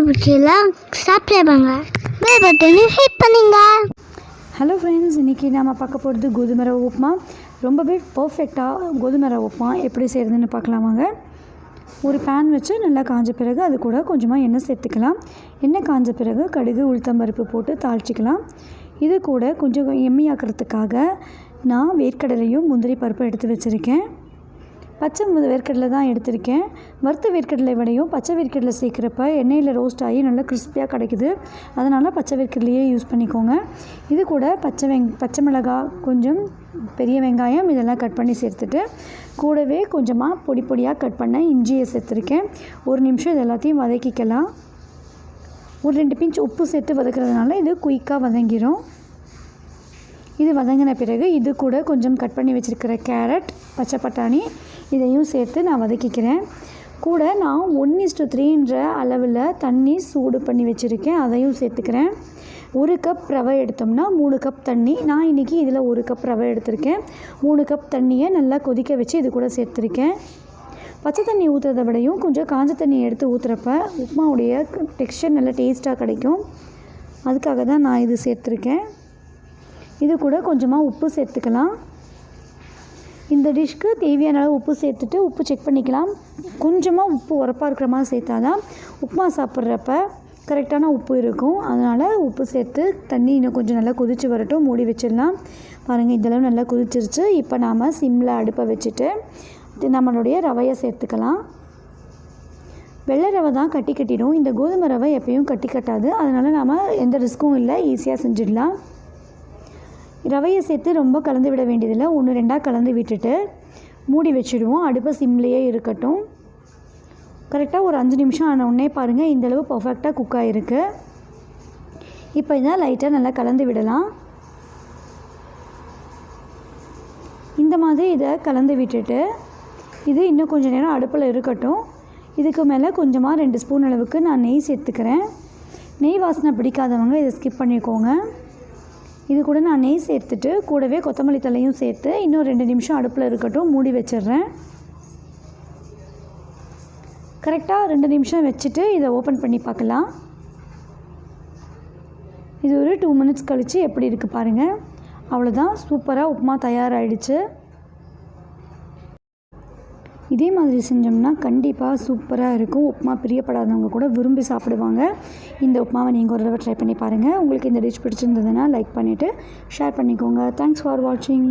பிடிச்சலாம் சாப்பிடுவாங்க. பெல் பட்டனை ஹிட் பண்ணுங்க. ஹலோ ஃப்ரெண்ட்ஸ், இன்றைக்கி நாம் பார்க்க போகிறது கோதுமை ரவை உப்புமா. ரொம்பவே பர்ஃபெக்டாக கோதுமை ரவை உப்புமா எப்படி செய்கிறதுன்னு பார்க்கலாமாங்க. ஒரு பேன் வச்சு நல்லா காஞ்ச பிறகு அது கூட கொஞ்சமாக எண்ணெய் சேர்த்துக்கலாம். எண்ணெய் காஞ்ச பிறகு கடுகு உளுத்தம்பருப்பு போட்டு தாளிச்சிக்கலாம். இது கூட கொஞ்சம் எம்மியாக்கிறதுக்காக நான் வேர்க்கடலையும் முந்திரி பருப்பும் எடுத்து வச்சுருக்கேன். பச்சை வேர்க்கடலை தான் எடுத்திருக்கேன். வறுத்த வேர்க்கடலை விடையும் பச்சை வேர்க்கடலை சேர்க்குறப்ப எண்ணெயில் ரோஸ்ட் ஆகி நல்லா கிறிஸ்பியாக கிடைக்குது. அதனால் பச்சை வேர்க்கடலையே யூஸ் பண்ணிக்கோங்க. இது கூட பச்சை மிளகாய், கொஞ்சம் பெரிய வெங்காயம் இதெல்லாம் கட் பண்ணி சேர்த்துட்டு கூடவே கொஞ்சமாக பொடி பொடியாக கட் பண்ண இஞ்சியை சேர்த்துருக்கேன். ஒரு நிமிஷம் இது எல்லாத்தையும் வதக்கிக்கலாம். ஒரு 2 பிஞ்ச் உப்பு சேர்த்து வதக்கிறதுனால இது குயிக்காக வதங்கிடும். இது வதங்கின பிறகு இது கூட கொஞ்சம் கட் பண்ணி வச்சுருக்கிற கேரட், பச்சை பட்டாணி இதையும் சேர்த்து நான் வதக்கிக்கிறேன். கூட நான் 1:3ன்ற அளவில் தண்ணி சூடு பண்ணி வச்சுருக்கேன், அதையும் சேர்த்துக்கிறேன். 1 கப் ரவை எடுத்தோம்னா 3 கப் தண்ணி. நான் இன்றைக்கி இதில் 1 கப் ரவை எடுத்திருக்கேன். 3 கப் தண்ணியை நல்லா கொதிக்க வச்சு இது கூட சேர்த்துருக்கேன். பச்சை தண்ணி ஊற்றுறத விடையும் கொஞ்சம் காஞ்ச தண்ணி எடுத்து ஊற்றுறப்ப உப்புமாவுடைய டெக்ஸ்சர் நல்லா டேஸ்ட்டாக கிடைக்கும். அதுக்காக தான் நான் இது சேர்த்துருக்கேன். இது கூட கொஞ்சமாக உப்பு சேர்த்துக்கலாம். இந்த டிஷ்க்கு தேவையான அளவு உப்பு சேர்த்துட்டு உப்பு செக் பண்ணிக்கலாம். கொஞ்சமாக உப்பு உரப்பாக இருக்கிற மாதிரி சேர்த்தா தான் உப்புமா சாப்பிட்றப்ப கரெக்டான உப்பு இருக்கும். அதனால் உப்பு சேர்த்து தண்ணி இன்னும் கொஞ்சம் நல்லா கொதித்து வரட்டும், மூடி வச்சிடலாம். பாருங்கள், இதெல்லாம் நல்லா கொதிச்சிருச்சு. இப்போ நாம் சிம்மில் அடுப்பை வச்சுட்டு நம்மளுடைய ரவையை சேர்த்துக்கலாம். வெள்ளை ரவை தான் கட்டிடும். இந்த கோதுமை ரவை எப்பயும் கட்டாது. அதனால் நாம் எந்த ரிஸ்க்கும் இல்லை, ஈஸியாக செஞ்சிடலாம். ரவையை சேர்த்து ரொம்ப கலந்து விட வேண்டியதில்லை. 1-2 கலந்து விட்டுட்டு மூடி வச்சுடுவோம். அடுப்பை சிம்லேயே இருக்கட்டும். கரெக்டாக ஒரு 5 நிமிஷம் ஆன உடனே பாருங்கள், இந்தளவு பர்ஃபெக்டாக குக் ஆகிருக்கு. இப்போ இதை லைட்டாக நல்லா கலந்து விடலாம். இந்த மாதிரி இதை கலந்து விட்டுட்டு இது இன்னும் கொஞ்சம் நேரம் அடுப்பில் இருக்கட்டும். இதுக்கு மேலே கொஞ்சமாக 2 ஸ்பூன் அளவுக்கு நான் நெய் சேர்த்துக்கிறேன். நெய் வாசனை பிடிக்காதவங்க இதை ஸ்கிப் பண்ணிக்கோங்க. இது கூட நான் நெய் சேர்த்துட்டு கூடவே கொத்தமல்லி தழையும் சேர்த்து இன்னும் 2 நிமிஷம் அடுப்பில் இருக்கட்டும், மூடி வச்சிடுறேன். கரெக்டாக 2 நிமிஷம் வச்சுட்டு இதை ஓப்பன் பண்ணி பார்க்கலாம். இது ஒரு 2 மினிட்ஸ் கழித்து எப்படி இருக்குது பாருங்கள். அவ்வளோதான், சூப்பராக உப்புமா தயாராகிடுச்சு. இதே மாதிரி செஞ்சோம்னா கண்டிப்பாக சூப்பராக இருக்கும். உப்புமா பிரியப்படாதவங்க கூட விரும்பி சாப்பிடுவாங்க. இந்த உப்புமாவை நீங்கள் ஒரு தடவை ட்ரை பண்ணி பாருங்கள். உங்களுக்கு இந்த டிஷ் பிடிச்சிருந்ததுன்னா லைக் பண்ணிவிட்டு ஷேர் பண்ணிக்கோங்க. தேங்க்ஸ் ஃபார் வாட்சிங்.